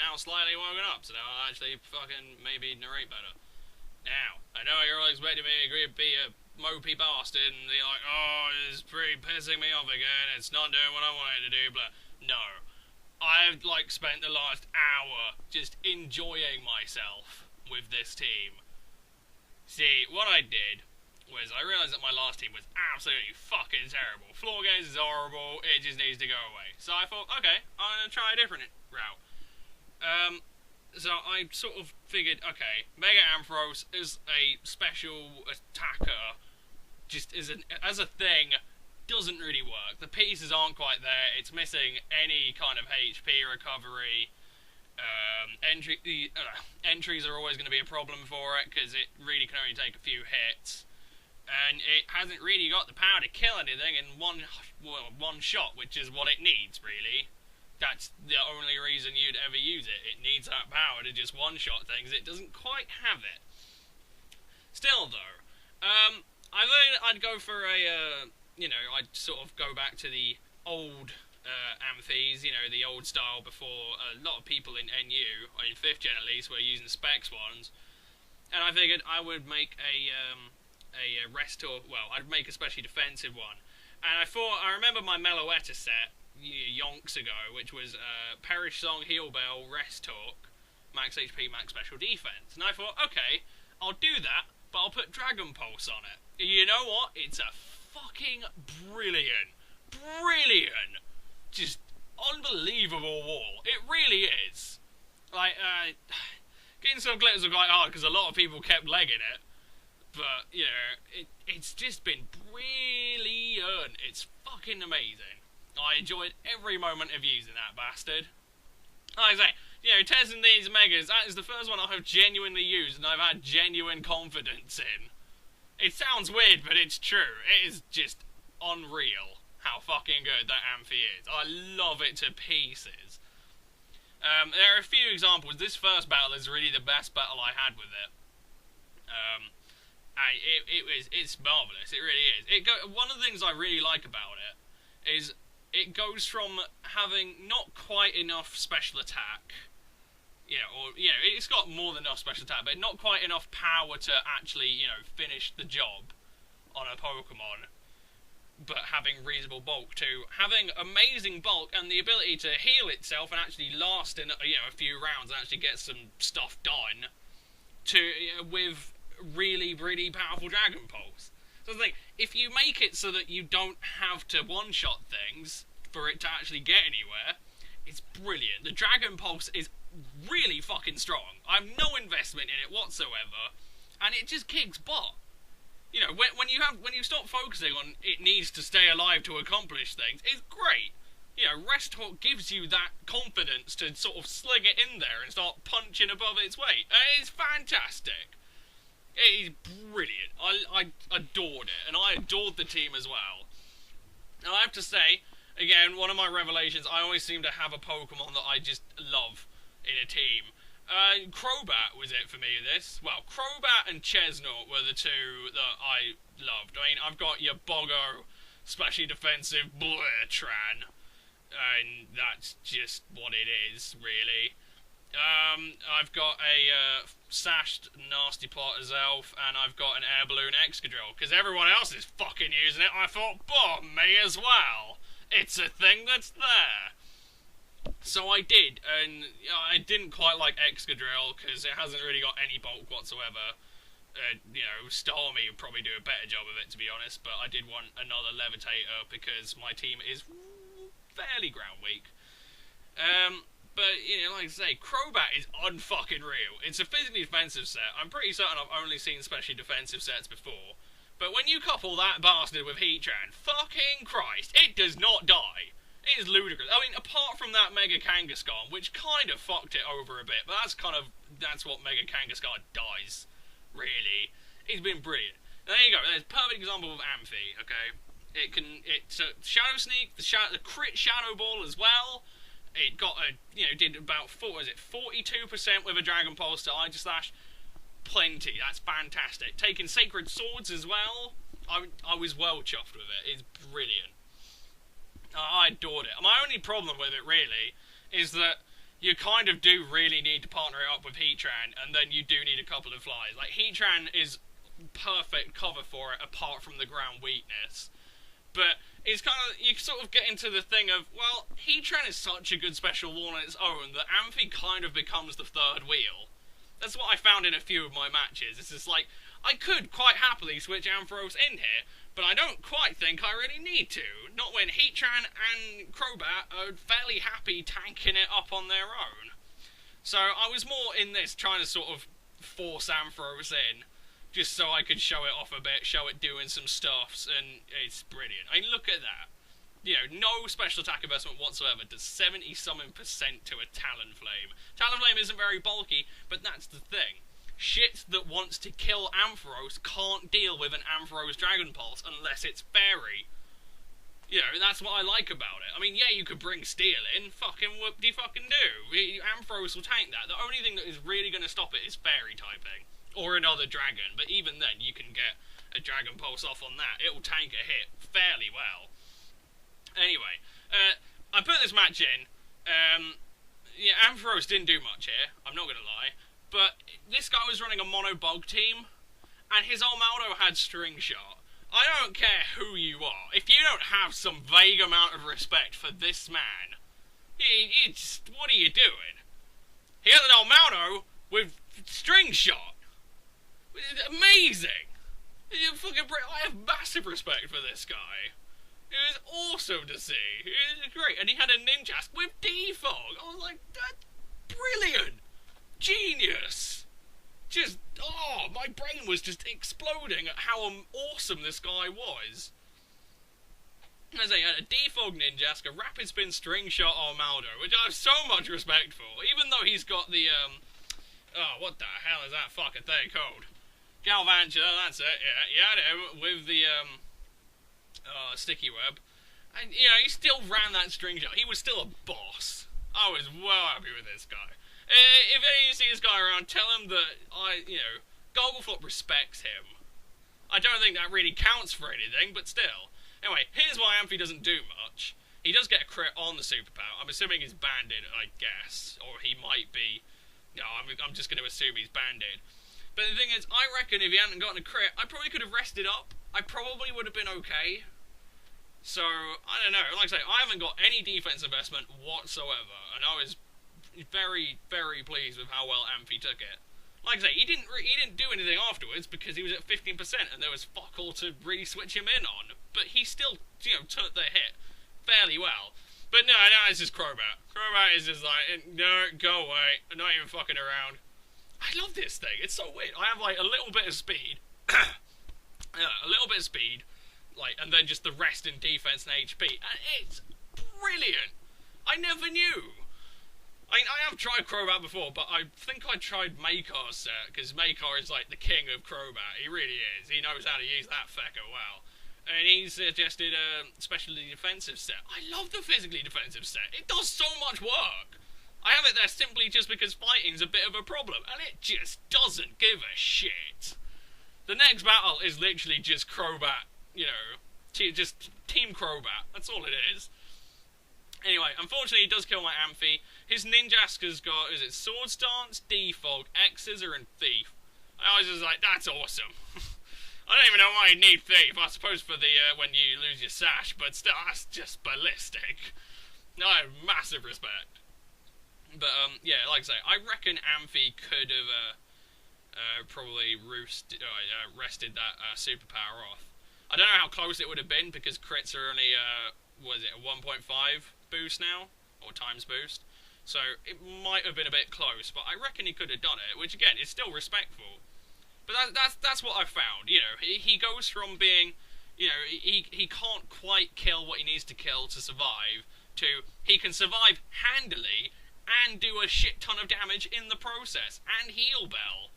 now slightly woken up, so now I'll actually fucking maybe narrate better. Now, I know you're all expecting me to be a mopey bastard and be like, oh, it's pretty pissing me off again, it's not doing what I want it to do, but no. I've, like, spent the last hour just enjoying myself with this team. See, what I did was I realised that my last team was absolutely fucking terrible. Floor games is horrible, it just needs to go away. So I thought, okay, I'm going to try a different route. So I sort of figured, okay, Mega Ampharos is a special attacker, just as a thing, doesn't really work. The pieces aren't quite there, it's missing any kind of HP recovery. Entries are always going to be a problem for it, because it really can only take a few hits. And it hasn't really got the power to kill anything in one shot, which is what it needs, really. That's the only reason you'd ever use it. It needs that power to just one-shot things. It doesn't quite have it. Still, though, I thought I'd go for a, I'd sort of go back to the old amphys, the old style before a lot of people in NU, or in 5th gen at least, were using specs ones. And I figured I would make a Restor, well, I'd make a specially defensive one. And I remember my Meloetta set, yonks ago, which was Perish Song, Heal Bell, Rest Talk, Max HP, Max Special Defense. And I thought, okay, I'll do that, but I'll put Dragon Pulse on it. You know what? It's a fucking brilliant, just unbelievable wall. It really is. Like, getting some glitters were quite hard because a lot of people kept legging it. But, it's just been brilliant. It's fucking amazing. I enjoyed every moment of using that bastard. Like I say, testing these megas, that is the first one I have genuinely used and I've had genuine confidence in. It sounds weird, but it's true. It is just unreal how fucking good that Amphy is. I love it to pieces. There are a few examples. This first battle is really the best battle I had with it. It's marvellous. It really is. One of the things I really like about it is it goes from having not quite enough special attack, it's got more than enough special attack, but not quite enough power to actually, finish the job on a Pokemon, but having reasonable bulk, to having amazing bulk and the ability to heal itself and actually last in, a few rounds and actually get some stuff done, with really, really powerful Dragon Pulse. So the thing, if you make it so that you don't have to one-shot things for it to actually get anywhere, it's brilliant. The Dragon Pulse is really fucking strong. I have no investment in it whatsoever, and it just kicks butt. When you stop focusing on it needs to stay alive to accomplish things, it's great. Rest Talk gives you that confidence to sort of sling it in there and start punching above its weight. It's fantastic. It is brilliant. I adored it, and I adored the team as well. Now, I have to say, again, one of my revelations, I always seem to have a Pokemon that I just love in a team. Crobat was it for me, this. Well, Crobat and Chesnaught were the two that I loved. I mean, I've got your Boggo, specially defensive Blurtran, and that's just what it is, really. I've got a sashed Nasty Plot as Elf, and I've got an Air Balloon Excadrill, because everyone else is fucking using it. I thought, me as well. It's a thing that's there. So I did, and I didn't quite like Excadrill, because it hasn't really got any bulk whatsoever. Stormy would probably do a better job of it, to be honest, but I did want another Levitator, because my team is fairly ground weak. But, like I say, Crobat is unfucking real. It's a physically defensive set. I'm pretty certain I've only seen specially defensive sets before. But when you couple that bastard with Heatran, fucking Christ, it does not die. It is ludicrous. I mean, apart from that Mega Kangaskhan, which kind of fucked it over a bit, but that's what Mega Kangaskhan dies, really. It's been brilliant. There you go, there's a perfect example of Amphy, okay? It's a Shadow Sneak, the crit Shadow Ball as well. It got did about 42% with a Dragon Pulse to Ida Slash. Plenty, that's fantastic. Taking Sacred Swords as well. I was well chuffed with it. It's brilliant. I adored it. My only problem with it, really, is that you kind of do really need to partner it up with Heatran, and then you do need a couple of flies. Like, Heatran is perfect cover for it, apart from the ground weakness. But it's kind of, you sort of get into the thing of, well, Heatran is such a good special wall on its own that Amphy kind of becomes the third wheel. That's what I found in a few of my matches. It's just like, I could quite happily switch Ampharos in here, but I don't quite think I really need to. Not when Heatran and Crobat are fairly happy tanking it up on their own. So I was more in this trying to sort of force Ampharos in, just so I could show it off a bit, show it doing some stuffs, and it's brilliant. I mean, look at that. You know, no special attack investment whatsoever, does 70-something% to a Talonflame. Talonflame isn't very bulky, but that's the thing. Shit that wants to kill Ampharos can't deal with an Ampharos Dragon Pulse unless it's fairy. You know, that's what I like about it. I mean, yeah, you could bring Steel in, fucking whoop-de-fucking-do. Ampharos will tank that. The only thing that is really going to stop it is fairy typing. Or another dragon, but even then you can get a Dragon Pulse off on that. It will tank a hit fairly well. Anyway, I put this match in. Yeah, Ampharos didn't do much here, I'm not going to lie. But this guy was running a mono bug team, and his Armaldo had String Shot. I don't care who you are. If you don't have some vague amount of respect for this man, you just, what are you doing? He has an Armaldo with String Shot. Amazing! I have massive respect for this guy. It was awesome to see. It was great. And he had a Ninjask with Defog. I was like, that's brilliant! Genius! Just, oh, my brain was just exploding at how awesome this guy was. As I say, he had a Defog Ninjask, a Rapid Spin String Shot Armaldo, which I have so much respect for, even though he's got the, oh, what the hell is that fucking thing called? Galvantula, that's it, yeah. He had him with the, Sticky Web. And, you know, he still ran that String Shot. He was still a boss. I was well happy with this guy. If any of you see this guy around, tell him that Goggleflop respects him. I don't think that really counts for anything, but still. Anyway, here's why Amphy doesn't do much. He does get a crit on the superpower. I'm assuming he's banded, I guess. Or he might be. No, I'm just going to assume he's banded. But the thing is, I reckon if he hadn't gotten a crit, I probably could have rested up. I probably would have been okay. So, I don't know. Like I say, I haven't got any defense investment whatsoever. And I was very, very pleased with how well Amphy took it. Like I say, he didn't do anything afterwards because he was at 15% and there was fuck all to really switch him in on. But he still, took the hit fairly well. But no, it's just Crobat. Crobat is just like, no, go away. I'm not even fucking around. I love this thing. It's so weird. I have, like, a little bit of speed. A little bit of speed. Like, and then just the rest in defense and HP. And it's brilliant. I never knew. I have tried Crobat before, but I think I tried Makar's set, because Makar is, like, the king of Crobat. He really is. He knows how to use that fecker well. And he suggested a specially defensive set. I love the physically defensive set. It does so much work. I have it there simply just because fighting's a bit of a problem, and it just doesn't give a shit. The next battle is literally just Crobat, just Team Crobat. That's all it is. Anyway, unfortunately, he does kill my Amphy. His Ninjask has got, is it Swords Dance, Defog, X-Scissor, and Thief. I was just like, that's awesome. I don't even know why you need Thief. I suppose for the, when you lose your sash, but still, that's just ballistic. I have massive respect. But, yeah, like I say, I reckon Amphy could have, probably rested that, superpower off. I don't know how close it would have been, because crits are only, was it a 1.5 boost now? Or times boost? So, it might have been a bit close, but I reckon he could have done it, which, again, is still respectful. But that's what I found, he goes from being, he can't quite kill what he needs to kill to survive, to he can survive handily, and do a shit ton of damage in the process, and heal Bell.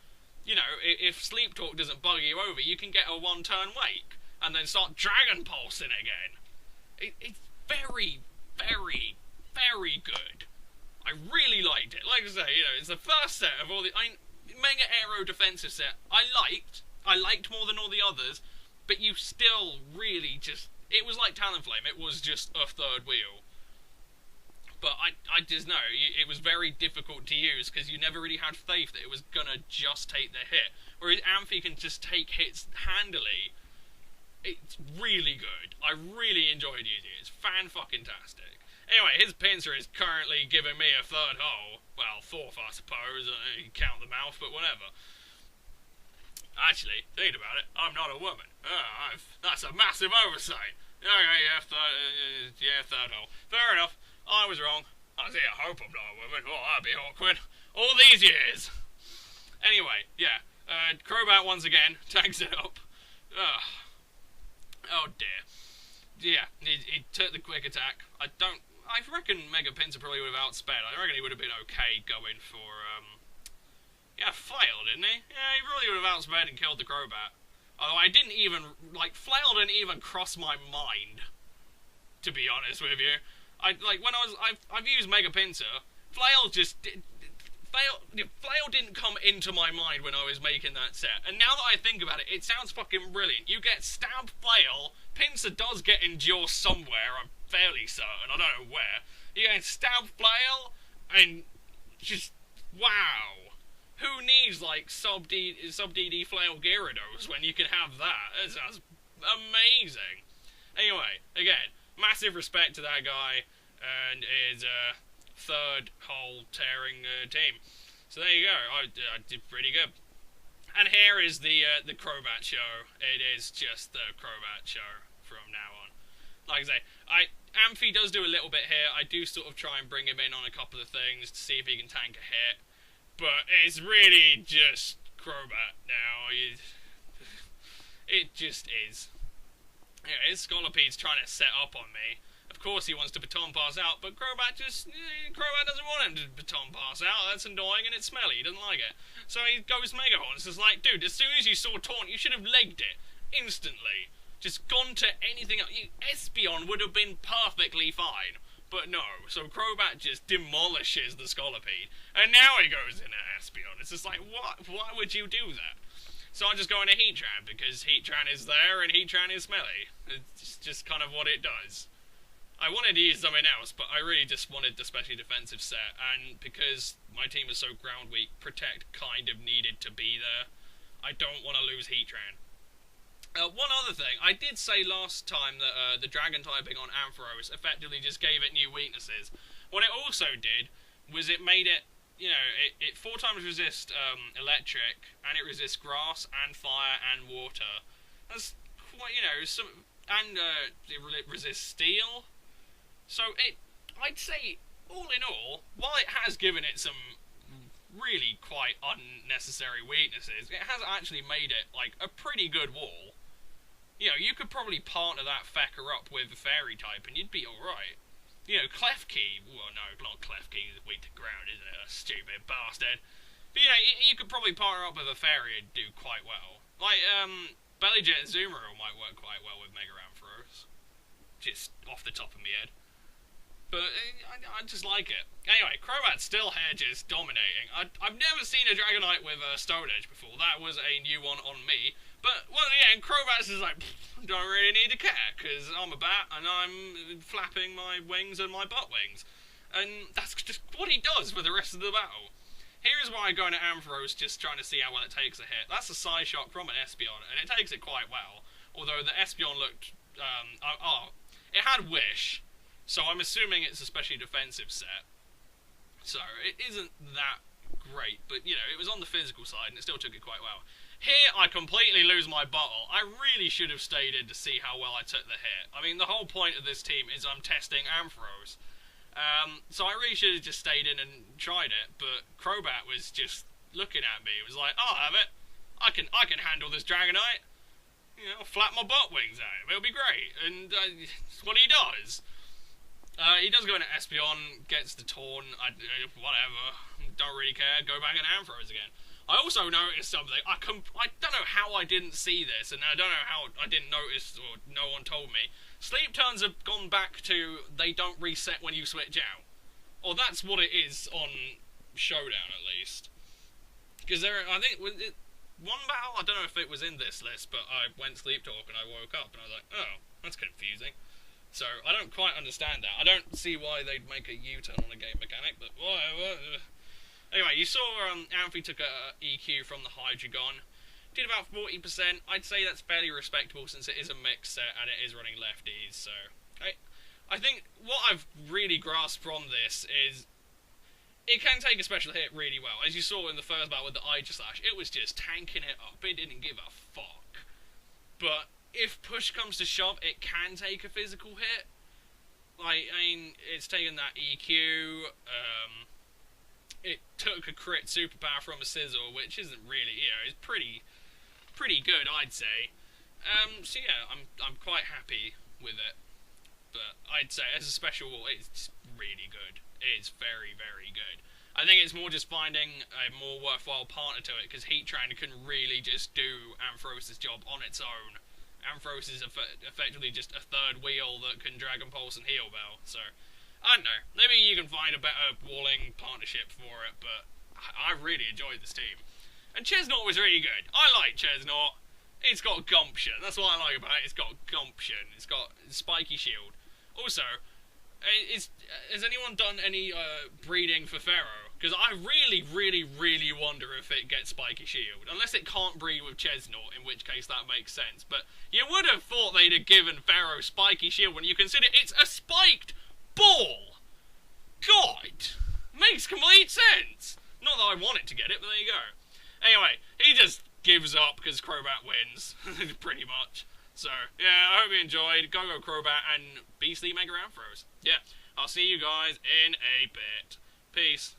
If Sleep Talk doesn't bug you over, you can get a one-turn wake, and then start Dragon Pulsing again. It's very, very, very good. I really liked it. Like I say, it's the first set of all the... Mega Aero defensive set, I liked more than all the others, but you still really just... It was like Talonflame, it was just a third wheel. But I just know it was very difficult to use because you never really had faith that it was gonna just take the hit. Whereas Amphy can just take hits handily. It's really good. I really enjoyed using it. It's fan-fucking-tastic. Anyway, his pincer is currently giving me a third hole. Well, fourth, I suppose. You count the mouth, but whatever. Actually, thinking about it, I'm not a woman. That's a massive oversight. Okay, yeah, third hole. Fair enough. I was wrong. I hope I'm not a woman. Oh, that'd be awkward. All these years. Anyway, yeah. Crobat once again tags it up. Oh dear. Yeah, he took the quick attack. I reckon Mega Pinsir probably would have outsped. I reckon he would have been okay going for, yeah, Flail, didn't he? Yeah, he really would have outsped and killed the Crobat. Although I didn't even, Flail didn't even cross my mind, to be honest with you. I've used Mega Pinsir. Flail didn't come into my mind when I was making that set. And now that I think about it, it sounds fucking brilliant. You get Stab Flail, Pinsir does get Endure somewhere, I'm fairly certain, I don't know where. You get Stab Flail, and just, wow. Who needs, sub-DD Flail Gyarados when you can have that? That sounds amazing. Anyway, again, massive respect to that guy, and his, third hole tearing team. So there you go. I did pretty good. And here is the Crobat show. It is just the Crobat show from now on. Like I say, Amphy does do a little bit here. I do sort of try and bring him in on a couple of things to see if he can tank a hit. But it's really just Crobat now. It just is. Yeah, his Scolopede's trying to set up on me. Of course he wants to baton pass out, but Crobat doesn't want him to baton pass out. That's annoying and it's smelly. He doesn't like it. So he goes Mega Horn. It's just like, dude, as soon as you saw Taunt, you should have legged it instantly. Just gone to anything else. Espeon would have been perfectly fine. But no. So Crobat just demolishes the Scolipede. And now he goes into Espeon. It's just like, what? Why would you do that? So I just go into Heatran because Heatran is there and Heatran is smelly. It's just kind of what it does. I wanted to use something else, but I really just wanted the specially defensive set, and because my team is so ground weak, Protect kind of needed to be there. I don't want to lose Heatran. One other thing, I did say last time that the Dragon typing on Ampharos effectively just gave it new weaknesses. What it also did was it made it, it 4 times resists electric, and it resists grass, and fire, and water. That's quite, and it resists steel. So I'd say, all in all, while it has given it some really quite unnecessary weaknesses, it has actually made it, a pretty good wall. You could probably partner that fecker up with a fairy type and you'd be alright. Klefki, well no, not Klefki, is weak to ground, isn't it? A stupid bastard. But you could probably partner up with a fairy and do quite well. Bellyjet and Zoomeril might work quite well with Mega Ampharos. Just off the top of my head. But I just like it. Anyway, Crobat's still here just dominating. I've never seen a Dragonite with a Stone Edge before. That was a new one on me. But, well, yeah, and Crobat's is like, don't really need to care, because I'm a bat, and I'm flapping my wings and my butt wings. And that's just what he does for the rest of the battle. Here's why I go into Ampharos, just trying to see how well it takes a hit. That's a Psy Shock from an Espeon, and it takes it quite well. Although the Espeon looked, it had Wish. So I'm assuming it's a specially defensive set. So it isn't that great, but it was on the physical side and it still took it quite well. Here I completely lose my bottle. I really should have stayed in to see how well I took the hit. I mean, the whole point of this team is I'm testing Ampharos. So I really should have just stayed in and tried it, but Crobat was just looking at me. It was like, I'll have it. I can handle this Dragonite. Flap my butt wings at him. It'll be great. And that's what he does. He does go into Espeon, gets the Taunt, whatever, don't really care, go back in Ampharos again. I also noticed something, I don't know how I didn't see this, and I don't know how I didn't notice, or no one told me. Sleep turns have gone back to, they don't reset when you switch out. Or that's what it is on Showdown, at least. Because I think, one battle, I don't know if it was in this list, but I went Sleep Talk and I woke up, and I was like, oh, that's confusing. So I don't quite understand that. I don't see why they'd make a U-turn on a game mechanic, but whatever. Anyway, you saw Amphy took a EQ from the Hydreigon. Did about 40%. I'd say that's fairly respectable since it is a mixed set and it is running lefties. So I think what I've really grasped from this is it can take a special hit really well. As you saw in the first battle with the Aegislash, it was just tanking it up. It didn't give a fuck. But if push comes to shove, it can take a physical hit. Like, I mean, it's taken that EQ. It took a crit superpower from a Sizzle, which isn't really, it's pretty good, I'd say. So yeah, I'm quite happy with it. But I'd say as a special, it's really good. It's very, very good. I think it's more just finding a more worthwhile partner to it, because Heatran can really just do Ampharos' job on its own. Ampharos is effectively just a third wheel that can Dragon Pulse and Heal Bell, so I don't know, maybe you can find a better walling partnership for it, but I really enjoyed this team. And Chesnaught was really good. I like Chesnaught. It's got gumption, that's what I like about it. It's got gumption, it's got spiky shield. Also, has anyone done any breeding for Pharaoh? Because I really, really, really wonder if it gets Spiky Shield. Unless it can't breed with Chesnaught, in which case that makes sense. But you would have thought they'd have given Pharaoh Spiky Shield when you consider it's a spiked ball. God! Makes complete sense! Not that I want it to get it, but there you go. Anyway, he just gives up because Crobat wins. Pretty much. So, yeah, I hope you enjoyed. Go Crobat and Beastly Mega Ampharos. Yeah, I'll see you guys in a bit. Peace.